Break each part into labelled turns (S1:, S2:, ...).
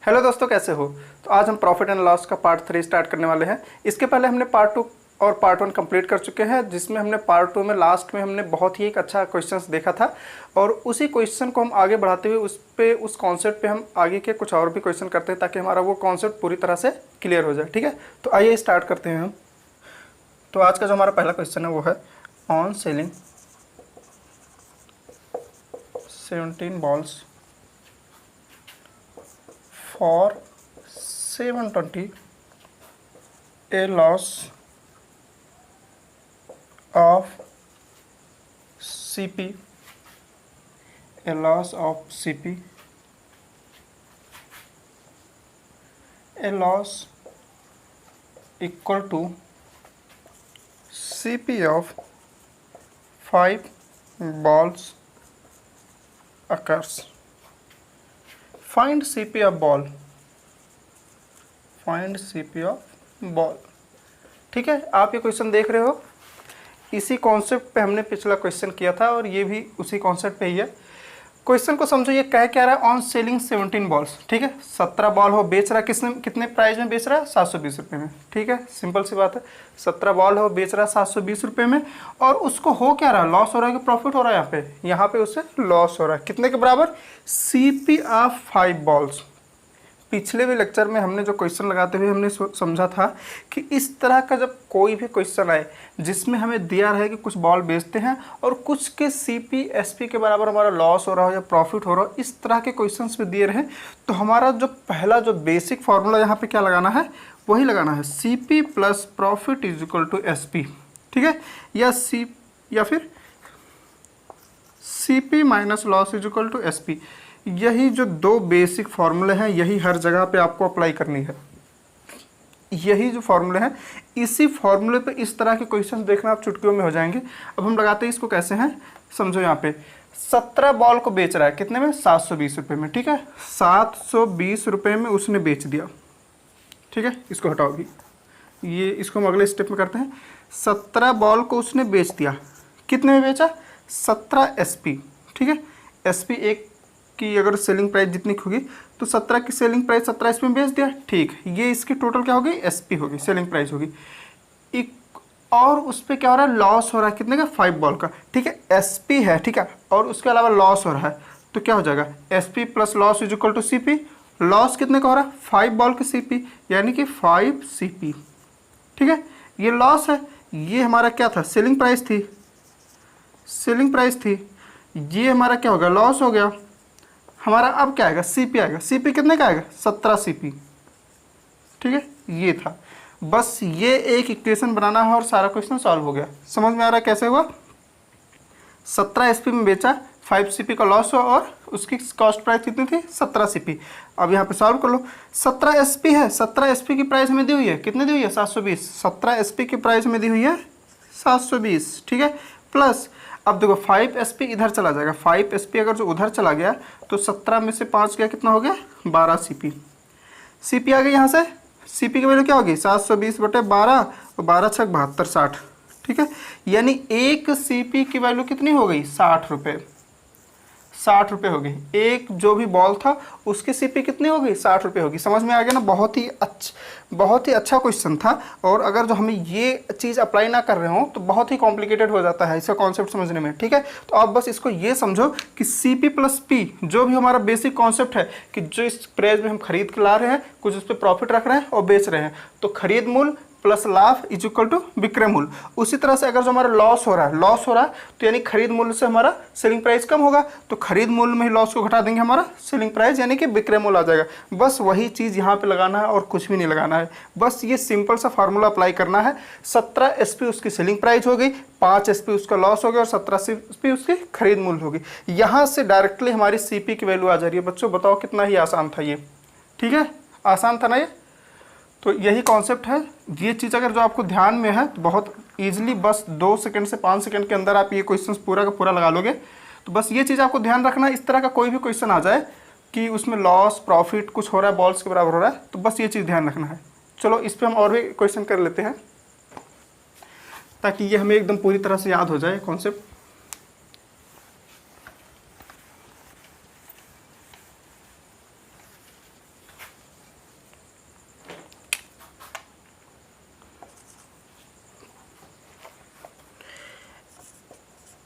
S1: Hello दोस्तों, कैसे हो। तो आज हम प्रॉफिट एंड लॉस का पार्ट 3 स्टार्ट करने वाले हैं। इसके पहले हमने पार्ट 2 और पार्ट 1 कंप्लीट कर चुके हैं, जिसमें हमने पार्ट 2 में लास्ट में हमने बहुत ही एक अच्छा क्वेश्चंस देखा था और उसी क्वेश्चन को हम आगे बढ़ाते हुए उस कॉन्सेप्ट पे हम आगे के कुछ और भी क्वेश्चन करते हैं ताकि हमारा वो कॉन्सेप्ट पूरी तरह से क्लियर हो जाए। ठीक है, तो आइए स्टार्ट करते हैं हम। तो आज का जो हमारा पहला क्वेश्चन है वो है on selling 17 balls for 720, a loss of CP, a loss of CP, a loss equal to CP of 5 balls occurs. Find CP of ball. Find CP of ball. ठीक है, आप ये क्वेश्चन देख रहे हो, इसी कॉन्सेप्ट पे हमने पिछला क्वेश्चन किया था और ये भी उसी कॉन्सेप्ट पे ही है। क्वेश्चन को समझो, ये कह क्या रहा है, ऑन सेलिंग 17 बॉल्स। ठीक है, 17 बॉल हो, बेच रहा है किसने, कितने प्राइस में बेच रहा है, 720 रुपये में। ठीक है, सिंपल सी बात है, 17 बॉल हो, बेच रहा है 720 रुपये में और उसको हो क्या रहा है, लॉस हो रहा है कि प्रॉफिट हो रहा है। यहाँ पे उसे लॉस हो रहा है, कितने के बराबर, CP ऑफ 5 बॉल्स। पिछले भी लेक्चर में हमने जो क्वेश्चन लगाते हुए हमने समझा था कि इस तरह का जब कोई भी क्वेश्चन आए जिसमें हमें दिया रहे कि कुछ बॉल बेचते हैं और कुछ के CP SP के बराबर हमारा लॉस हो रहा हो या प्रॉफिट हो रहा हो, इस तरह के क्वेश्चंस में दिए रहे, तो हमारा जो पहला जो बेसिक फार्मूला यहाँ पे क्या लगाना है, वही लगाना है, CP plus profit is equal to SP। ठीक है, या फिर CP minus loss is equal to SP। यही जो दो बेसिक फार्मूले हैं, यही हर जगह पे आपको अप्लाई करनी है। यही जो फार्मूले हैं, इसी फार्मूले पे इस तरह के क्वेश्चन देखना आप चुटकियों में हो जाएंगे। अब हम लगाते हैं इसको कैसे हैं, समझो। यहाँ पे 17 बॉल को बेच रहा है, कितने में, 720 रुपये में। ठीक है, 720 रुपये में उसने बेच दिया। ठीक है, इसको हटाओ भी, ये इसको हम अगले स्टेप में करते हैं। 17 बॉल को उसने बेच दिया, कितने में बेचा, 17 SP। ठीक है, SP एक की अगर सेलिंग प्राइस जितनी होगी तो 17 की सेलिंग प्राइस 17 SP में बेच दिया। ठीक, ये इसकी टोटल क्या होगी, SP होगी, सेलिंग प्राइस होगी। और उस पर क्या हो रहा है, लॉस हो रहा है, कितने का, 5 बॉल का। ठीक है, SP है, ठीक है, और उसके अलावा लॉस हो रहा है, तो क्या हो जाएगा, SP plus loss is equal to CP। Loss कितने का हो रहा है, 5 बॉल के CP, यानी कि 5 CP। ठीक है, ये लॉस है, ये हमारा क्या था, सेलिंग प्राइस थी, सेलिंग प्राइस थी, ये हमारा क्या होगा, लॉस हो गया। हमारा अब क्या आएगा, CP आएगा। CP कितने का आएगा, 17 CP। ठीक है, ये था, बस ये एक इक्वेशन बनाना है और सारा क्वेश्चन सॉल्व हो गया। समझ में आ रहा है कैसे हुआ, 17 SP में बेचा, 5 CP का लॉस हुआ और उसकी कॉस्ट प्राइस कितनी थी, 17 CP। अब यहाँ पे सॉल्व कर लो, 17 SP है, 17 SP की प्राइस हमें दी हुई है, कितने दी हुई है, 720। 17 SP की प्राइस हमें दी हुई है 720। ठीक है, प्लस अब देखो 5 SP इधर चला जाएगा, 5 SP अगर जो उधर चला गया तो 17 में से 5 गया, कितना हो गया, 12 CP। CP आ गई यहाँ से, CP की वैल्यू क्या होगी, 720/12 और 12 छक 72, 60। ठीक है, यानी एक CP की वैल्यू कितनी हो गई, 60 रुपये, 60 रुपये हो गई। एक जो भी बॉल था उसकी CP कितनी हो गई, 60 रुपये होगी। समझ में आ गया ना, बहुत ही अच्छा क्वेश्चन था। और अगर जो हमें ये चीज़ अप्लाई ना कर रहे हो तो बहुत ही कॉम्प्लिकेटेड हो जाता है इसका कॉन्सेप्ट समझने में। ठीक है, तो आप बस इसको ये समझो कि CP प्लस P जो भी हमारा बेसिक कॉन्सेप्ट है कि जो इस प्राइस में हम खरीद के ला रहे हैं, कुछ उस पर प्रॉफिट रख रहे हैं और बेच रहे हैं, तो खरीद मूल्य प्लस लाभ इज इक्वल टू विक्रय मूल्य। उसी तरह से अगर जो हमारा लॉस हो रहा है तो यानी खरीद मूल्य से हमारा सेलिंग प्राइस कम होगा, तो खरीद मूल्य में ही लॉस को घटा देंगे, हमारा सेलिंग प्राइस यानी कि विक्रय मूल्य आ जाएगा। बस वही चीज़ यहाँ पे लगाना है और कुछ भी नहीं लगाना है, बस ये सिंपल सा फार्मूला अप्लाई करना है। 17 SP उसकी सेलिंग प्राइस हो गई, 5 SP उसका लॉस हो गया और 17 SP उसकी खरीद मूल्य होगी। यहाँ से डायरेक्टली हमारी CP की वैल्यू आ जा रही है। बच्चों बताओ कितना ही आसान था ये। ठीक है, आसान था ना ये। तो यही कॉन्सेप्ट है। ये चीज़ अगर जो आपको ध्यान में है तो बहुत ईजिली बस 2 सेकंड से 5 सेकंड के अंदर आप ये क्वेश्चन पूरा का पूरा लगा लोगे। तो बस ये चीज़ आपको ध्यान रखना, इस तरह का कोई भी क्वेश्चन आ जाए कि उसमें लॉस प्रॉफिट कुछ हो रहा है, बॉल्स के बराबर हो रहा है, तो बस ये चीज़ ध्यान रखना है। चलो इस पर हम और भी क्वेश्चन कर लेते हैं ताकि ये हमें एकदम पूरी तरह से याद हो जाए concept.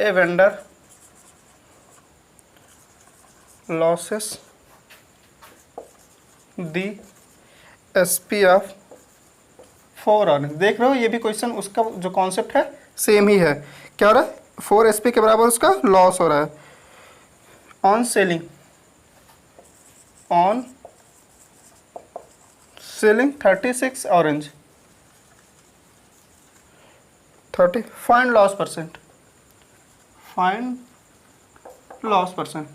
S1: A vendor losses the SP of 4 orange. देख रहे हो ये भी क्वेश्चन उसका जो कॉन्सेप्ट है सेम ही है। क्या हो रहा है, 4 एसपी के बराबर उसका लॉस हो रहा है on selling 36 orange 30। Find loss percent, find loss percent.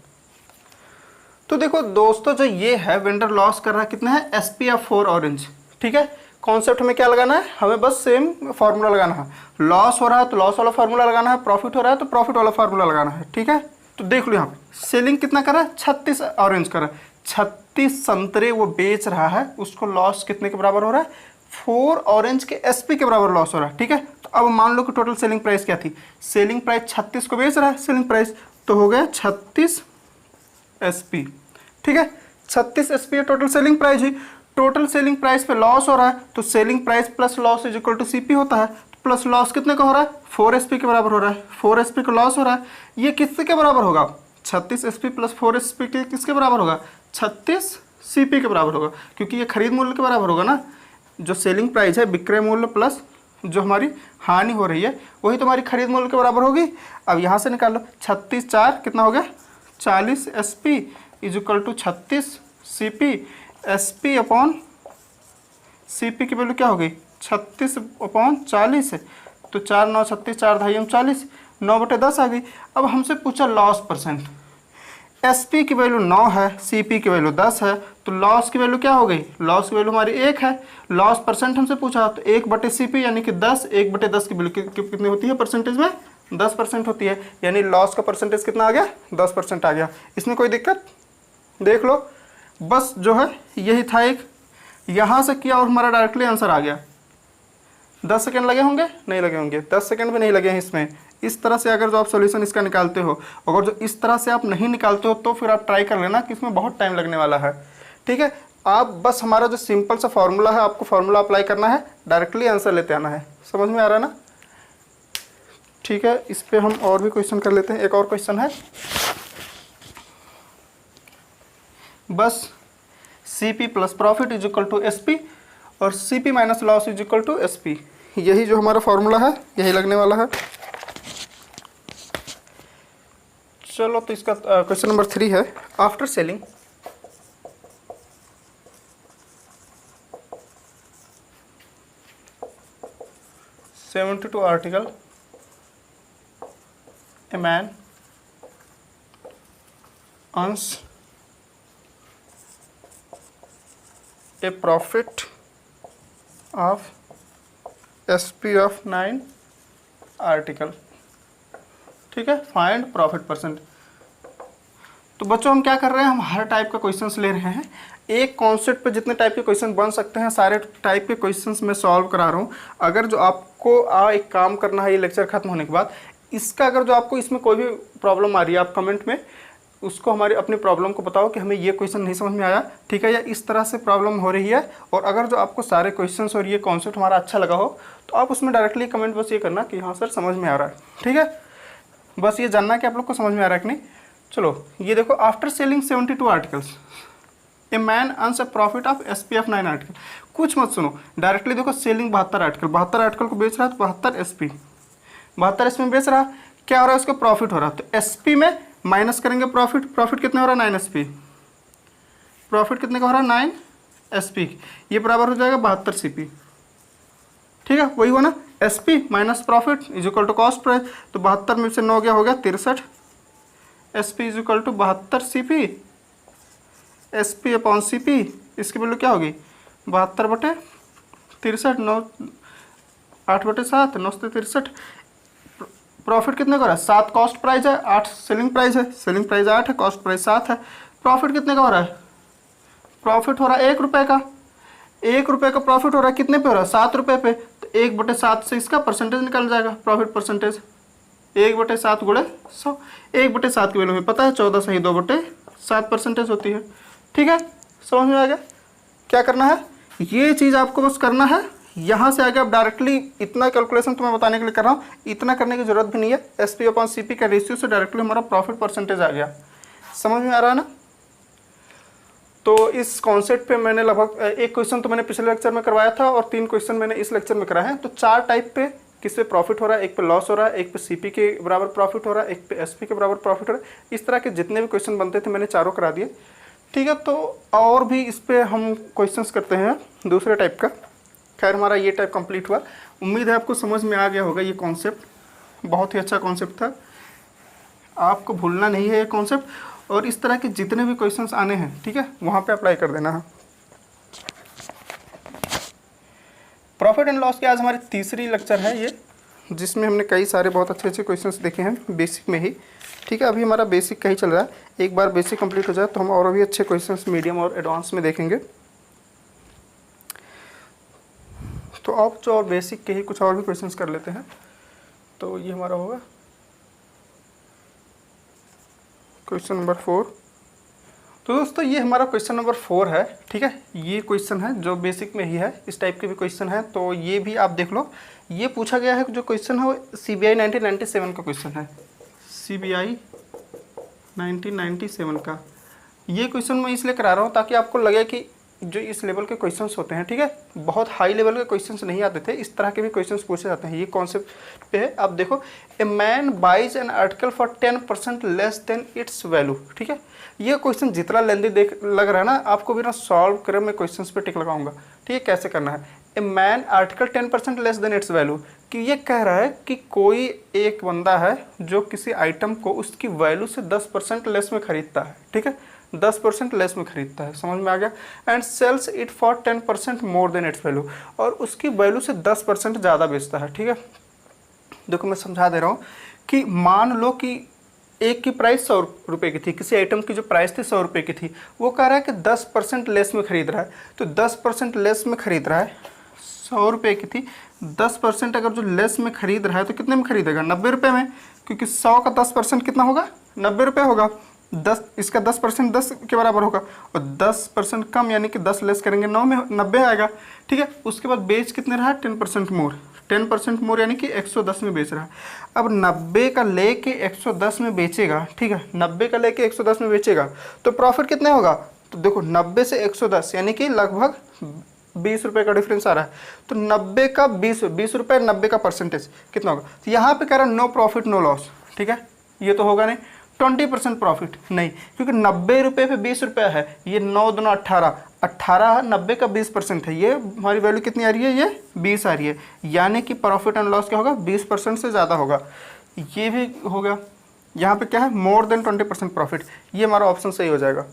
S1: तो देखो दोस्तों जो ये है वेंडर लॉस कर रहा है कितना है, एसपी ऑफ 4 ऑरेंज। ठीक है, कॉन्सेप्ट हमें क्या लगाना है, हमें बस सेम फार्मूला लगाना है। लॉस हो रहा है तो लॉस वाला फार्मूला लगाना है, प्रॉफिट हो रहा है तो प्रॉफिट वाला फार्मूला लगाना है। ठीक है, तो देख लो यहाँ पे सेलिंग कितना कर रहा है, 36 ऑरेंज कर रहा है, 36 संतरे वो बेच रहा है, उसको लॉस कितने के बराबर हो रहा है, 4 ऑरेंज के एसपी के बराबर लॉस हो रहा है। ठीक है, तो अब मान लो कि टोटल सेलिंग प्राइस क्या थी, सेलिंग प्राइस 36 को बेच रहा है सेलिंग प्राइस, तो हो गया 36 एसपी। ठीक है, 36 एसपी टोटल सेलिंग प्राइस है। टोटल सेलिंग प्राइस पे लॉस हो रहा है तो selling price plus loss is equal to CP होता है। तो प्लस लॉस कितने का हो रहा है, 4 एसपी के बराबर हो रहा है, 4 एसपी का लॉस हो रहा है। ये किसके के बराबर होगा, 36 एसपी प्लस 4 एसपी के किसके बराबर होगा, 36 सीपी के बराबर होगा, क्योंकि ये खरीद मूल्य के बराबर होगा ना। जो सेलिंग प्राइस है विक्रय मूल्य प्लस जो हमारी हानि हो रही है वही तुम्हारी खरीद मूल्य के बराबर होगी। अब यहाँ से निकाल लो, 36 4 कितना हो गया, 40 SP is equal to 36 CP. SP upon CP की वैल्यू क्या हो गई, 36 अपॉन 40 है, तो 4 9 36 4 ढाई 40, 9/10 आ गई। अब हमसे पूछा लॉस परसेंट, एसपी की वैल्यू 9 है, सीपी की वैल्यू 10 है, तो लॉस की वैल्यू क्या हो गई, लॉस की वैल्यू हमारी 1 है। लॉस परसेंट हमसे पूछा तो 1/CP यानी कि 10, 1/10 की वैल्यू कितनी होती है परसेंटेज में, 10% होती है, यानी लॉस का परसेंटेज कितना आ गया, 10% आ गया। इसमें कोई दिक्कत, देख लो बस जो है यही था एक, यहाँ से किया और हमारा डायरेक्टली आंसर आ गया। 10 सेकंड लगे होंगे, नहीं लगे होंगे, 10 सेकंड भी नहीं लगे हैं इसमें। इस तरह से अगर जो आप सॉल्यूशन इसका निकालते हो, अगर जो इस तरह से आप नहीं निकालते हो तो फिर आप ट्राई कर लेना कि इसमें बहुत टाइम लगने वाला है। ठीक है, आप बस हमारा जो सिंपल सा फार्मूला है आपको फार्मूला अप्लाई करना है, डायरेक्टली आंसर लेते आना है। समझ में आ रहा है ना। ठीक है, इस पर हम और भी क्वेश्चन कर लेते हैं। एक और क्वेश्चन है, बस CP plus profit is equal to SP और CP minus loss is equal to SP। यही जो हमारा फॉर्मूला है यही लगने वाला है। चलो तो इसका क्वेश्चन नंबर 3 है, after selling $72 article a man earns a profit of SP of 9 article. ठीक है, फाइंड प्रॉफिट परसेंट। तो बच्चों हम क्या कर रहे हैं, हम हर टाइप का क्वेश्चंस ले रहे हैं। एक कॉन्सेप्ट पे जितने टाइप के क्वेश्चन बन सकते हैं सारे टाइप के क्वेश्चंस मैं सॉल्व करा रहा हूँ। अगर जो आपको एक काम करना है ये लेक्चर खत्म होने के बाद, इसका अगर जो आपको इसमें कोई भी प्रॉब्लम आ रही है आप कमेंट में उसको हमारी अपनी प्रॉब्लम को बताओ कि हमें ये क्वेश्चन नहीं समझ में आया, ठीक है, या इस तरह से प्रॉब्लम हो रही है। और अगर जो आपको सारे क्वेश्चंस और ये कॉन्सेप्ट हमारा अच्छा लगा हो तो आप उसमें डायरेक्टली कमेंट बस ये करना कि हाँ सर समझ में आ रहा है। ठीक है, बस ये जानना कि आप लोग को समझ में आ रहा है कि नहीं। चलो ये देखो, after selling 72 articles a man earns a profit of SP of 9 article. कुछ मत सुनो, डायरेक्टली देखो सेलिंग 72 आर्टिकल, 72 आर्टिकल को बेच रहा है तो 72 SP, 72 SP में बेच रहा, क्या हो रहा है उसका प्रॉफिट हो रहा है। तो SP में माइनस करेंगे प्रॉफिट, प्रॉफिट कितना हो रहा है 9 SP, प्रॉफिट कितने का हो रहा है 9 SP, ये बराबर हो जाएगा 72 CP। ठीक है, वही हुआ ना, SP minus profit is equal to cost price, तो 72 में से 9 गया हो गया 63, SP is equal to 72 CP, SP upon CP, इसकी वैल्यू क्या होगी 72/63, 9 8/7, 9 से 63। प्रॉफिट कितने का हो रहा है 7, कॉस्ट प्राइस है 8, सेलिंग प्राइस है, सेलिंग प्राइस 8 है, कॉस्ट प्राइस 7 है। प्रॉफिट कितने का हो रहा है, प्रॉफिट हो रहा है 1 रुपये का, 1 रुपये का प्रॉफिट हो रहा है, कितने पे हो रहा है 7 रुपये पे, तो 1/7 से इसका परसेंटेज निकल जाएगा, प्रॉफिट परसेंटेज 1/7 गुणे 100, 1/7 की वैल्यू में पता है 14 सही 2/7 परसेंटेज होती है। ठीक है, समझ में आ गया। क्या करना है, ये चीज़ आपको बस करना है, यहाँ से आगे आप डायरेक्टली इतना कैलकुलेशन तो मैं बताने के लिए कर रहा हूँ, इतना करने की जरूरत भी नहीं है। SP अपॉन CP का रेशियो से डायरेक्टली हमारा प्रॉफिट परसेंटेज आ गया। समझ में आ रहा है ना। तो इस कॉन्सेप्ट पे मैंने लगभग एक क्वेश्चन तो मैंने पिछले लेक्चर में करवाया था और 3 क्वेश्चन मैंने इस लेक्चर में कराए हैं। तो 4 टाइप पे किस पे प्रॉफिट हो रहा है, एक पे लॉस हो रहा है, एक पे CP के बराबर प्रॉफिट हो रहा है, एक पे SP के बराबर प्रॉफिट हो रहा है। इस तरह के जितने भी क्वेश्चन बनते थे मैंने चारों करा दिए, ठीक है। तो और भी इस पे हम क्वेश्चंस करते हैं दूसरे टाइप का। खैर हमारा ये टाइप कंप्लीट हुआ। उम्मीद है आपको समझ में आ गया होगा। ये कॉन्सेप्ट बहुत ही अच्छा कॉन्सेप्ट था, आपको भूलना नहीं है ये कॉन्सेप्ट। और इस तरह के जितने भी क्वेश्चंस आने हैं, ठीक है, वहाँ पे अप्लाई कर देना है। प्रॉफिट एंड लॉस की आज हमारी तीसरी लेक्चर है ये, जिसमें हमने कई सारे बहुत अच्छे अच्छे क्वेश्चंस देखे हैं बेसिक में ही, ठीक है। अभी हमारा बेसिक का ही चल रहा है, एक बार बेसिक कंप्लीट हो जाए तो हम और भी अच्छे क्वेश्चंस मीडियम और एडवांस में देखेंगे। तो अब जो और बेसिक के ही कुछ और भी क्वेश्चंस कर लेते हैं। तो ये हमारा होगा क्वेश्चन नंबर 4। तो दोस्तों ये हमारा क्वेश्चन नंबर 4 है, ठीक है। ये क्वेश्चन है जो बेसिक में ही है, इस टाइप के भी क्वेश्चन है तो ये भी आप देख लो। ये पूछा गया है, जो क्वेश्चन है वो CBI 1997 का क्वेश्चन है, CBI 1997 का। ये क्वेश्चन मैं इसलिए करा रहा हूँ ताकि आपको लगे कि जो इस लेवल के क्वेश्चंस होते हैं, ठीक है, बहुत हाई लेवल के क्वेश्चंस नहीं आते थे, इस तरह के भी क्वेश्चंस पूछे जाते हैं। ये कॉन्सेप्ट पे है, आप देखो, a man buys an article for 10% less than its value, ठीक है। ये क्वेश्चन जितना लेंदी देख लग रहा है ना, आपको भी ना सॉल्व कर मैं क्वेश्चंस पे टिक लगाऊंगा, ठीक है। कैसे करना है, a man article 10% less than its value, कि ये कह रहा है कि कोई एक बंदा है जो किसी आइटम को उसकी वैल्यू से 10% लेस में खरीदता है, ठीक है, 10% लेस में खरीदता है, समझ में आ गया। And sells it for 10% more than its value, और उसकी वैल्यू से 10% ज़्यादा बेचता है, ठीक है। देखो मैं समझा दे रहा हूँ कि मान लो कि एक की प्राइस 100 रुपये की थी, किसी आइटम की जो प्राइस थी 100 रुपये की थी, वो कह रहा है कि 10% लेस में खरीद रहा है। तो 10% लेस में खरीद रहा है, 100 रुपये की थी, 10% अगर जो लेस में खरीद रहा है तो कितने में खरीदेगा, 90 रुपये में, क्योंकि 100 का 10% कितना होगा, 90 रुपये होगा। 10 इसका 10% 10 के बराबर होगा, और 10% कम यानी कि 10 लेस करेंगे 9 में 90 आएगा, ठीक है। उसके बाद बेच कितने रहा, 10% मोर, 10% मोर यानी कि 110 में बेच रहा है। अब 90 का लेके 110 में बेचेगा, ठीक है, 90 का लेके 110 में बेचेगा तो प्रॉफिट कितने होगा। तो देखो 90 से 110 यानी कि लगभग 20 रुपये का डिफरेंस आ रहा है। तो 90 का 20 रुपये, 90 का परसेंटेज कितना होगा। तो यहाँ पे कह रहा नो प्रॉफिट नो लॉस, ठीक है, ये तो होगा नहीं। 20% प्रॉफिट नहीं, क्योंकि 90 रुपये पे 20 रुपया है, ये 9 दूना 18, 18 90 का 20% है, ये हमारी वैल्यू कितनी आ रही है, ये 20 आ रही है, यानी कि प्रॉफिट एंड लॉस क्या होगा, 20% से ज़्यादा होगा। ये भी होगा, यहाँ पे क्या है, मोर देन 20% प्रॉफिट, ये हमारा ऑप्शन सही हो जाएगा।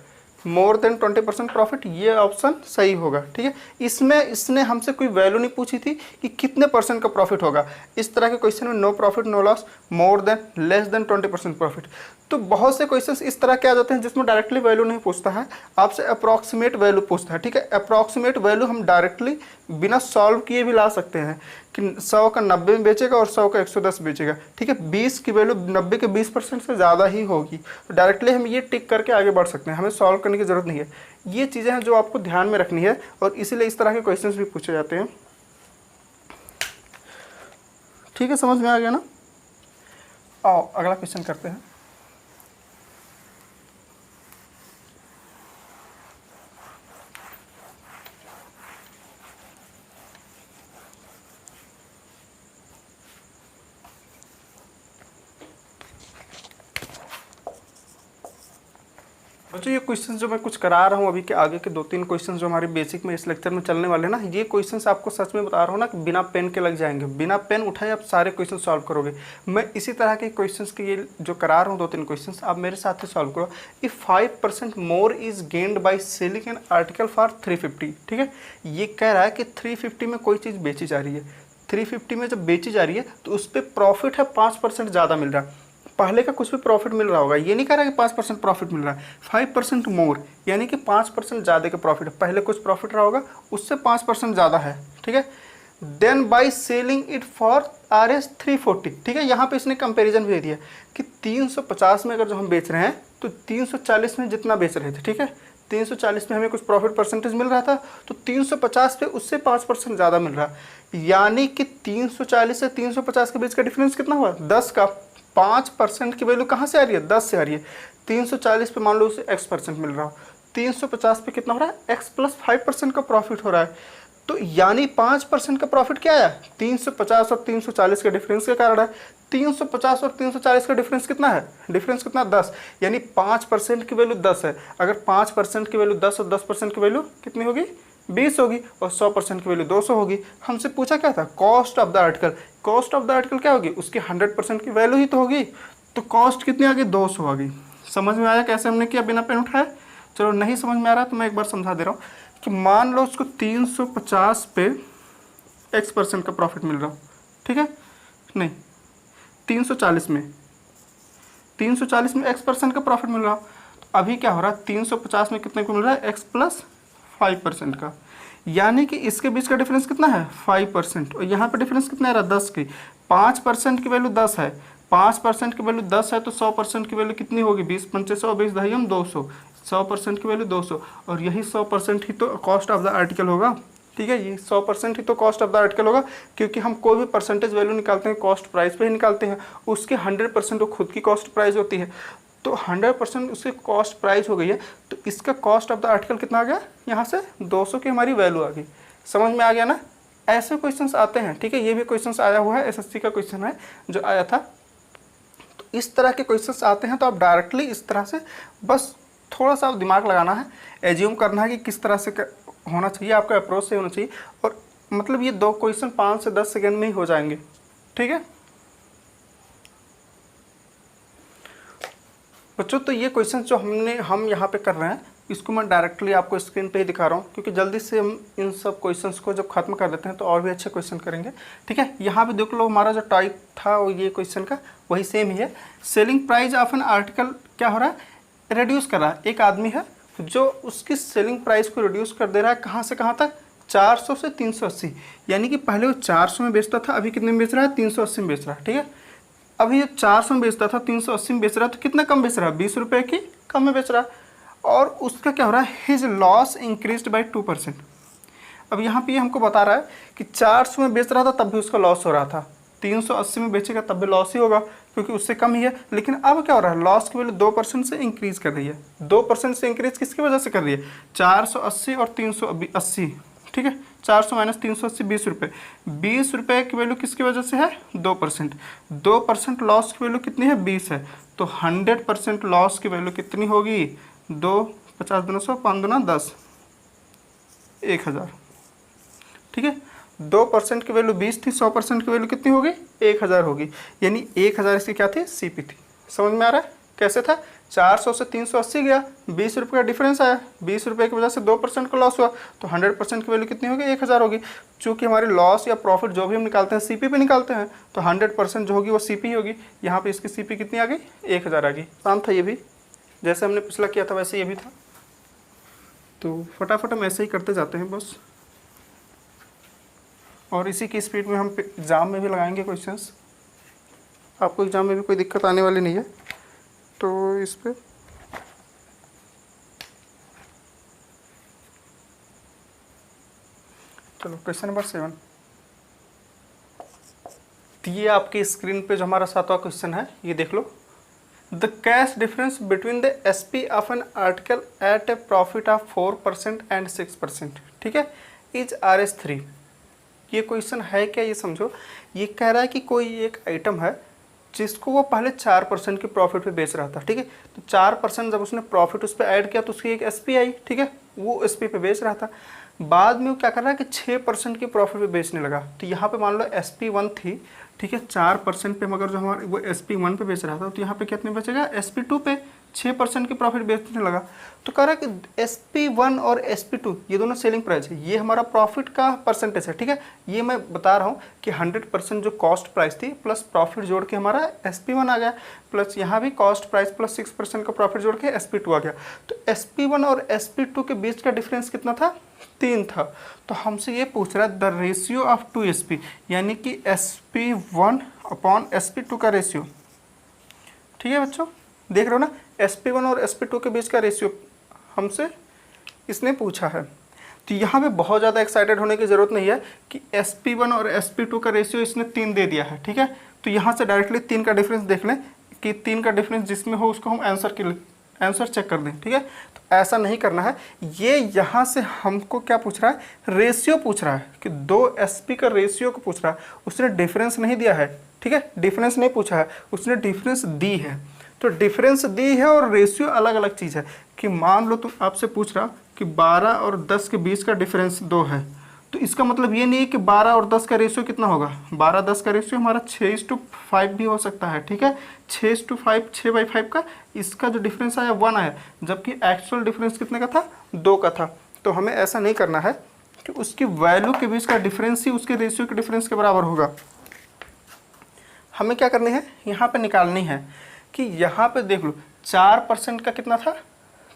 S1: मोर देन 20% प्रॉफिट, ये ऑप्शन सही होगा, ठीक है। इसमें इसने हमसे कोई वैल्यू नहीं पूछी थी कि कितने परसेंट का प्रॉफिट होगा। इस तरह के क्वेश्चन में no profit no loss, more than, less than 20% profit. तो बहुत से क्वेश्चंस इस तरह के आ जाते हैं जिसमें डायरेक्टली वैल्यू नहीं पूछता है, आपसे अप्रॉक्सीमेट वैल्यू पूछता है, ठीक है। अप्रॉक्सीमेट वैल्यू हम डायरेक्टली बिना सॉल्व किए भी ला सकते हैं कि 100 का 90 में बेचेगा और 100 का 110 बेचेगा, ठीक है। 20 की वैल्यू 90 के 20% से ज़्यादा ही होगी, तो डायरेक्टली हम ये टिक करके आगे बढ़ सकते हैं, हमें सॉल्व करने की ज़रूरत नहीं है। ये चीज़ें हैं जो आपको ध्यान में रखनी है, और इसीलिए इस तरह के क्वेश्चन भी पूछे जाते हैं, ठीक है। समझ में आ गया ना। आओ अगला क्वेश्चन करते हैं। बच्चों ये क्वेश्चन जो मैं कुछ करा रहा हूँ अभी के आगे के 2-3 क्वेश्चन जो हमारे बेसिक में इस लेक्चर में चलने वाले हैं ना, ये क्वेश्चंस आपको सच में बता रहा हूँ ना कि बिना पेन के लग जाएंगे, बिना पेन उठाए आप सारे क्वेश्चन सॉल्व करोगे। मैं इसी तरह के क्वेश्चंस के ये जो करा रहा हूँ 2-3 क्वेश्चंस, आप मेरे साथ ही सॉल्व करो। If 5% more is gained by selling N article for 350, ठीक है। ये कह रहा है कि 350 में कोई चीज़ बेची जा रही है, 350 में जब बेची जा रही है तो उस पर प्रॉफिट है 5% ज़्यादा मिल रहा है, पहले का कुछ भी प्रॉफिट मिल रहा होगा, ये नहीं कह रहा कि 5% प्रॉफिट मिल रहा है, 5% मोर यानी कि 5% ज़्यादा का प्रॉफिट है, पहले कुछ प्रॉफिट रहा होगा उससे 5% ज़्यादा है, ठीक है। Then by selling it for RS 340, ठीक है। यहाँ पे इसने कंपैरिजन भी दे दिया कि 350 में अगर जो हम बेच रहे हैं तो 340 में जितना बेच रहे थे, ठीक है, 340 में हमें कुछ प्रॉफिट परसेंटेज मिल रहा था, तो 350 पे उससे 5% ज़्यादा मिल रहा है, यानी कि 340 से 350 के बीच का डिफरेंस कितना हुआ, 10 का। 5% की वैल्यू कहाँ से आ रही है, 10 से आ रही है। 340 पे मान लो उसे x% मिल रहा हो, 350 पे कितना हो रहा है, x + 5% का प्रॉफिट हो रहा है। तो यानी 5% का प्रॉफिट क्या आया, 350 और 340 के डिफरेंस के कारण है। 350 और 340 का डिफरेंस कितना है, डिफरेंस कितना, 10, यानी 5% की वैल्यू 10 है। अगर 5% की वैल्यू 10 और 10% की वैल्यू कितनी होगी, 20 होगी, और 100% की वैल्यू 200 होगी। हमसे पूछा क्या था, cost of the article. Cost of the article क्या होगी, उसकी 100% की वैल्यू ही तो होगी। तो कॉस्ट कितनी आ गई, 200 आ गई। समझ में आया कैसे हमने किया बिना पेन उठाए। चलो नहीं समझ में आ रहा तो मैं एक बार समझा दे रहा हूँ कि मान लो उसको 350 पे x% का प्रॉफिट मिल रहा हो, ठीक है, नहीं 340 में, 340 में x% का प्रॉफिट मिल रहा हो। तो अभी क्या हो रहा है, 350 में कितने को मिल रहा है, x + 5% का, यानी कि इसके बीच का डिफरेंस कितना है, 5%, और यहाँ पे डिफरेंस कितना आ रहा है, 10 की। 5% की वैल्यू 10 है, 5% की वैल्यू 10 है, तो 100% की वैल्यू कितनी होगी, 20 × 5 100, 20 × 200, 100% की वैल्यू 200, और यही 100% ही तो कॉस्ट ऑफ द आर्टिकल होगा। ठीक है, ये 100% ही तो कॉस्ट ऑफ द आर्टिकल होगा, क्योंकि हम कोई भी परसेंटेज वैल्यू निकालते हैं कॉस्ट प्राइस पे ही निकालते हैं, उसके 100% वो खुद की कॉस्ट प्राइस होती है। तो 100% उसकी कॉस्ट प्राइस हो गई है, तो इसका कॉस्ट ऑफ द आर्टिकल कितना आ गया, यहाँ से 200 की हमारी वैल्यू आ गई। समझ में आ गया ना, ऐसे क्वेश्चंस आते हैं। ठीक है, ये भी क्वेश्चंस आया हुआ है, एसएससी का क्वेश्चन है जो आया था। तो इस तरह के क्वेश्चंस आते हैं, तो आप डायरेक्टली इस तरह से बस थोड़ा सा दिमाग लगाना है, एज्यूम करना है कि किस तरह से होना चाहिए, आपका अप्रोच से होना चाहिए, और मतलब ये 2 क्वेश्चन 5 से 10 सेकेंड में ही हो जाएंगे। ठीक है बच्चों, तो ये क्वेश्चन जो हम यहाँ पे कर रहे हैं, इसको मैं डायरेक्टली आपको स्क्रीन पे ही दिखा रहा हूँ, क्योंकि जल्दी से हम इन सब क्वेश्चंस को जब खत्म कर देते हैं तो और भी अच्छे क्वेश्चन करेंगे। ठीक है, यहाँ पे देख लो, हमारा जो टाइप था वो ये क्वेश्चन का वही सेम ही है। Selling price of an article क्या हो रहा है, रिड्यूस कर रहा है। एक आदमी है जो उसकी सेलिंग प्राइस को रिड्यूस कर दे रहा है, कहाँ से कहाँ तक, 400 से 380, यानी कि पहले वो 400 में बेचता था, अभी कितने में बेच रहा है, 380 में बेच रहा है। ठीक है, अभी ये 400 में बेचता था, 380 में बेच रहा है, तो कितना कम बेच रहा है, 20 रुपये की कम में बेच रहा है, और उसका क्या हो रहा है, हिज लॉस इंक्रीज्ड बाय 2%। अब यहाँ पे हमको बता रहा है कि 400 में बेच रहा था तब भी उसका लॉस हो रहा था, 380 में बेचेगा तब भी लॉस ही होगा, क्योंकि उससे कम ही है। लेकिन अब क्या हो रहा है, लॉस की वैल्यू 2% से इंक्रीज कर रही है। 2% से इंक्रीज किसकी वजह से कर रही है, 480 और 380। ठीक है, 400 - 380, 20 रुपये। 20 रुपये की वैल्यू किसकी वजह से है, 2%। 2% लॉस की वैल्यू कितनी है, 20 है, तो 100% लॉस की वैल्यू कितनी होगी, 2 50 दूना 100, 5 दूना 10, 1000। ठीक है, 2% की वैल्यू 20 थी, 100% की वैल्यू कितनी होगी, 1000 होगी, यानी 1000 इसकी क्या थी, सीपी थी। समझ में आ रहा है कैसे था, 400 से 380 गया, 20 रुपये का डिफरेंस आया, 20 रुपये की वजह से 2% का लॉस हुआ, तो 100% की वैल्यू कितनी होगी, 1000 होगी। चूँकि हमारी लॉस या प्रॉफिट जो भी हम निकालते हैं सीपी पे निकालते हैं, तो 100% जो होगी वो सीपी होगी। यहाँ पे इसकी सीपी कितनी आ गई, 1000 आ गई। आसान था ये भी, जैसे हमने पिछला किया था वैसे ये भी था। तो फटाफट हम ऐसे ही करते जाते हैं बस, और इसी की स्पीड में हम एग्ज़ाम में भी लगाएंगे क्वेश्चंस। आपको एग्ज़ाम में भी कोई दिक्कत आने वाली नहीं है। तो इस पे चलो क्वेश्चन नंबर 7, ये आपकी स्क्रीन पे जो हमारा 7वां क्वेश्चन है, ये देख लो। The cash difference between the SP of an article at a profit of 4% and 6%, ठीक है, इज RS3। ये क्वेश्चन है क्या, ये समझो। ये कह रहा है कि कोई एक आइटम है जिसको वो पहले 4% के प्रॉफिट पे बेच रहा था। ठीक है, तो 4% जब उसने प्रॉफिट उस पर ऐड किया तो उसकी एक एसपी आई। ठीक है, वो एसपी पे बेच रहा था। बाद में वो क्या कर रहा है कि 6% की प्रॉफिट पे बेचने लगा। तो यहाँ पे मान लो SP1 थी, ठीक है, 4% पे, मगर जो हमारे वो SP1 पे बेच रहा था, तो यहाँ पे कितने बचेगा, SP2 पे 6% की प्रॉफिट बेचने लगा। तो कह रहा है कि SP1 और SP2 ये दोनों सेलिंग प्राइस है, ये हमारा प्रॉफिट का परसेंटेज है। ठीक है, ये मैं बता रहा हूँ कि 100% जो कॉस्ट प्राइस थी प्लस प्रॉफिट जोड़ के हमारा SP1 आ गया, प्लस यहाँ भी कॉस्ट प्राइस प्लस 6% का प्रॉफिट जोड़ के SP2 आ गया। तो SP1 और SP2 के बीच का डिफरेंस कितना था, 3 था। तो हमसे ये पूछ रहा है द रेशियो ऑफ 2 SP, यानी कि SP1 अपॉन SP2 का रेशियो। ठीक है बच्चों, देख रहे हो ना, SP1 और SP2 के बीच का रेशियो हमसे इसने पूछा है। तो यहाँ पे बहुत ज़्यादा एक्साइटेड होने की ज़रूरत नहीं है कि sp1 और sp2 का रेशियो इसने 3 दे दिया है, ठीक है। तो यहाँ से डायरेक्टली 3 का डिफरेंस देख लें कि 3 का डिफरेंस जिसमें हो उसको हम आंसर चेक कर दें, ठीक है। तो ऐसा नहीं करना है। ये यहाँ से हमको क्या पूछ रहा है, रेशियो पूछ रहा है कि 2 sp का रेशियो को पूछ रहा है, उसने डिफरेंस नहीं दिया है, ठीक है। डिफरेंस नहीं पूछा है, उसने डिफरेंस दी है। तो डिफरेंस दी है और रेशियो अलग अलग चीज़ है। कि मान लो तो आपसे पूछ रहा कि 12 और 10 के बीच का डिफरेंस 2 है, तो इसका मतलब ये नहीं है कि 12 और 10 का रेशियो कितना होगा। 12-10 का रेशियो हमारा 6:5 भी हो सकता है, ठीक है। 6:5, 6/5 का इसका जो डिफरेंस आया 1 आया, जबकि एक्चुअल डिफरेंस कितने का था, 2 का था। तो हमें ऐसा नहीं करना है कि उसकी वैल्यू के बीच का डिफरेंस ही उसके रेशियो के डिफरेंस के बराबर होगा। हमें क्या करनी है, यहाँ पे निकालनी है कि यहाँ पे देख लो 4% का कितना था,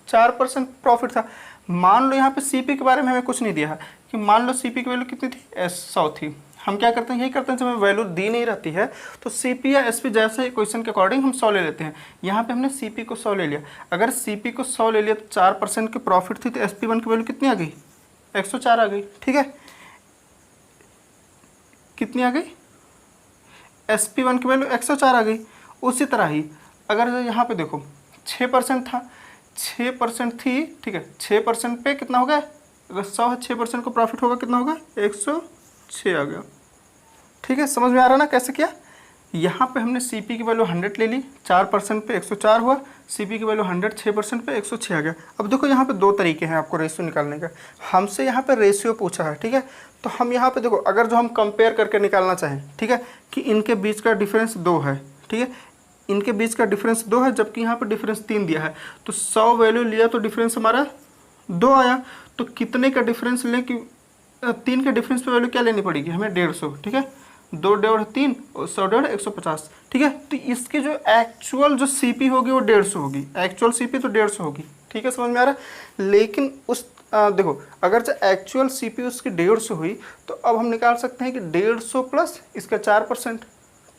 S1: 4% प्रॉफिट था। मान लो यहाँ पे सीपी के बारे में हमें कुछ नहीं दिया है कि मान लो सीपी की वैल्यू कितनी थी, 100 थी। हम क्या करते हैं, यही करते हैं, जब हमें वैल्यू दी नहीं रहती है तो सीपी या एसपी जैसे क्वेश्चन के अकॉर्डिंग हम 100 ले लेते हैं। यहाँ पे हमने सीपी को 100 ले लिया। अगर सीपी को 100 ले लिया तो 4% की प्रॉफिट थी, तो SP1 की वैल्यू कितनी आ गई, 104 आ गई, ठीक है। कितनी आ गई, SP1 की वैल्यू 104 आ गई। उसी तरह ही अगर यहाँ पे देखो 6% था, 6% थी, ठीक है। 6% पे कितना होगा, अगर 100 है 6% को प्रॉफिट होगा कितना होगा, 106 आ गया, ठीक है। समझ में आ रहा ना कैसे किया। यहाँ पे हमने सीपी की वैल्यू 100 ले ली, 4% पे 104 हुआ, सीपी की वैल्यू 100, 6% पे 106 आ गया। अब देखो यहाँ पे 2 तरीके हैं आपको रेशियो निकालने का। हमसे यहाँ पे रेशियो पूछा है, ठीक है। तो हम यहाँ पे देखो, अगर जो हम कंपेयर करके निकालना चाहें, ठीक है, कि इनके बीच का डिफरेंस 2 है, ठीक है, इनके बीच का डिफरेंस 2 है, जबकि यहाँ पे डिफरेंस 3 दिया है। तो 100 वैल्यू लिया तो डिफरेंस हमारा 2 आया। तो कितने का डिफरेंस लें कि 3 के डिफरेंस पे वैल्यू क्या लेनी पड़ेगी हमें, 150, ठीक है। 2 डेढ़ 3 और 100 डेढ़ 150, ठीक है। तो इसकी जो एक्चुअल जो सीपी होगी वो 150 होगी, एक्चुअल सीपी तो 150 होगी, ठीक है। समझ में आ रहा है। लेकिन उस देखो, अगर जो एक्चुअल सीपी उसकी 150 हुई तो अब हम निकाल सकते हैं कि 150 प्लस इसका 4%,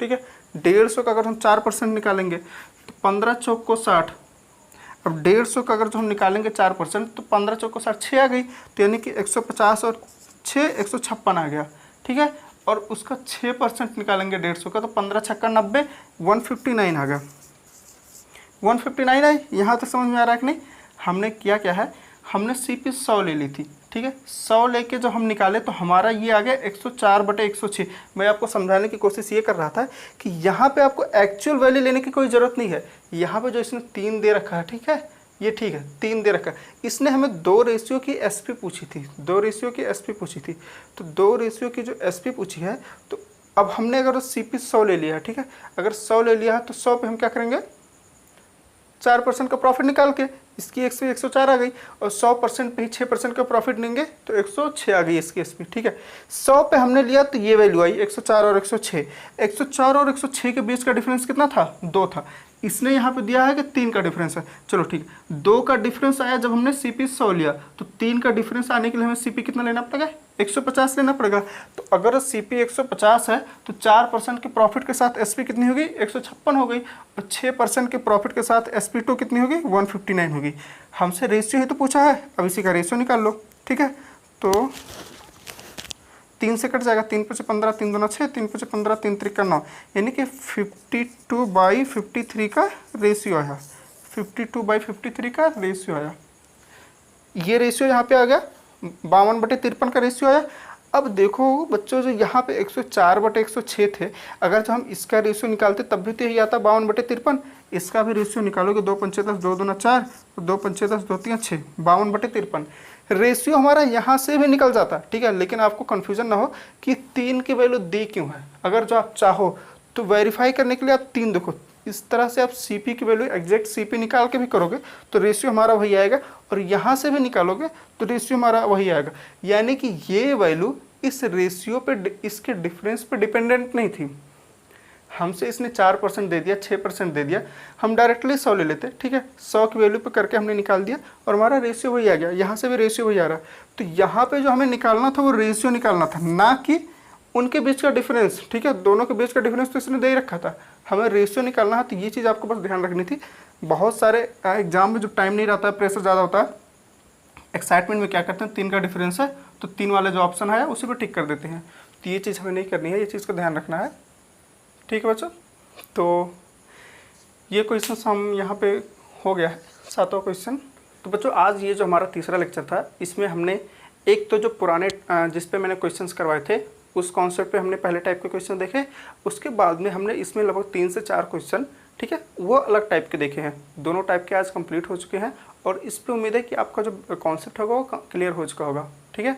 S1: ठीक है। 150 का अगर हम 4% निकालेंगे तो 15 चौक को 60। अब 150 का अगर जो हम निकालेंगे 4% तो 15 चौक को 60, 6 आ गई। तो यानी कि 150 और 6 156 आ गया, ठीक है। और उसका 6% निकालेंगे 150 का तो 15 छक्का 90, 159 आ गया, 159 आई। यहाँ तक समझ में आ रहा है कि नहीं। हमने किया क्या है, हमने सीपी 100 ले ली थी, ठीक है। 100 लेके जब हम निकाले तो हमारा ये आ गया 104/106। मैं आपको समझाने की कोशिश ये कर रहा था कि यहाँ पे आपको एक्चुअल वैल्यू लेने की कोई ज़रूरत नहीं है। यहाँ पे जो इसने 3 दे रखा है, ठीक है, ये ठीक है, 3 दे रखा है। इसने हमें 2 रेशियो की एसपी पूछी थी, 2 रेशियो की एसपी पूछी थी। तो 2 रेशियो की जो एसपी पूछी है, तो अब हमने अगर सीपी 100 ले लिया है, ठीक है, अगर 100 ले लिया है तो 100 पे हम क्या करेंगे, 4% का प्रॉफिट निकाल के इसकी 104 आ गई, और 100% पे ही 6% का प्रॉफिट लेंगे तो 106 आ गई इसकी एसपी, ठीक है। 100 पे हमने लिया तो ये वैल्यू आई 104 और 106। 104 और 106 के बीच का डिफरेंस कितना था, 2 था। इसने यहाँ पे दिया है कि 3 का डिफरेंस है, चलो ठीक है। 2 का डिफरेंस आया जब हमने सीपी 100 लिया, तो 3 का डिफरेंस आने के लिए हमें सीपी कितना लेना पड़ेगा, 150 लेना पड़ेगा। तो अगर सीपी 150 है तो 4% के प्रॉफिट के साथ एसपी कितनी होगी, 156 हो गई, और 6% के प्रॉफिट के साथ SP2 कितनी होगी, 159 होगी। हमसे रेशियो ही तो पूछा है, अब इसी का रेशियो निकाल लो, ठीक है। तो 3 से कट जाएगा, 3 × 15, 3 दूना 6, 3 × 15, 3 × 9, यानी कि 52/53 का रेशियो आया, 52/53 का रेशियो आया। ये रेशियो यहाँ पे आ गया, 52/53 का रेशियो आया। अब देखो बच्चों, जो यहाँ पे 104/106 थे, अगर जो हम इसका रेशियो निकालते तब भी तो यही आता 52/53। इसका भी रेशियो निकालोगे, 2 × 5 = 10, 2 दूना 4, 2 × 5 = 10, 2 × 3 = 6, 52/53 रेशियो हमारा यहाँ से भी निकल जाता, ठीक है। लेकिन आपको कन्फ्यूजन ना हो कि 3 की वैल्यू दी क्यों है। अगर जो आप चाहो तो वेरीफाई करने के लिए आप 3 देखो, इस तरह से आप सीपी की वैल्यू एग्जैक्ट सीपी निकाल के भी करोगे तो रेशियो हमारा वही आएगा, और यहाँ से भी निकालोगे तो रेशियो हमारा वही आएगा। यानी कि ये वैल्यू इस रेशियो पे, इसके डिफरेंस पे डिपेंडेंट नहीं थी। हमसे इसने 4% दे दिया, 6% दे दिया, हम डायरेक्टली 100 ले लेते, ठीक है। 100 की वैल्यू पे करके हमने निकाल दिया और हमारा रेशियो वही आ गया। यहाँ से भी रेशियो वही आ रहा है। तो यहाँ पे जो हमें निकालना था वो रेशियो निकालना था, ना कि उनके बीच का डिफरेंस, ठीक है। दोनों के बीच का डिफरेंस तो इसने दे ही रखा था, हमें रेशियो निकालना है। तो ये चीज़ आपको बस ध्यान रखनी थी। बहुत सारे एग्जाम में जब टाइम नहीं रहता है, प्रेशर ज़्यादा होता है, एक्साइटमेंट में क्या करते हैं, 3 का डिफरेंस है तो 3 वाले जो ऑप्शन है उसी पर टिक कर देते हैं। तो ये चीज़ हमें नहीं करनी है, ये चीज़ का ध्यान रखना है। ठीक है बच्चों, तो ये क्वेश्चन हम यहाँ पे हो गया है 7वां क्वेश्चन। तो बच्चों आज ये जो हमारा तीसरा लेक्चर था, इसमें हमने एक तो जो पुराने जिस पे मैंने क्वेश्चंस करवाए थे उस कॉन्सेप्ट पे हमने पहले टाइप के क्वेश्चन देखे, उसके बाद में हमने इसमें लगभग 3 से 4 क्वेश्चन, ठीक है, वो अलग टाइप के देखे हैं। दोनों टाइप के आज कंप्लीट हो चुके हैं और इस पर उम्मीद है कि आपका जो कॉन्सेप्ट होगा वो क्लियर हो चुका होगा। ठीक है,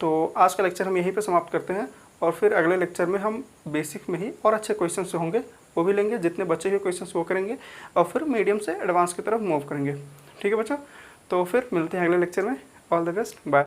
S1: तो आज का लेक्चर हम यहीं पर समाप्त करते हैं और फिर अगले लेक्चर में हम बेसिक में ही और अच्छे क्वेश्चन होंगे वो भी लेंगे, जितने बचे हुए क्वेश्चन वो करेंगे और फिर मीडियम से एडवांस की तरफ मूव करेंगे। ठीक है बच्चों, तो फिर मिलते हैं अगले लेक्चर में। All the best, bye.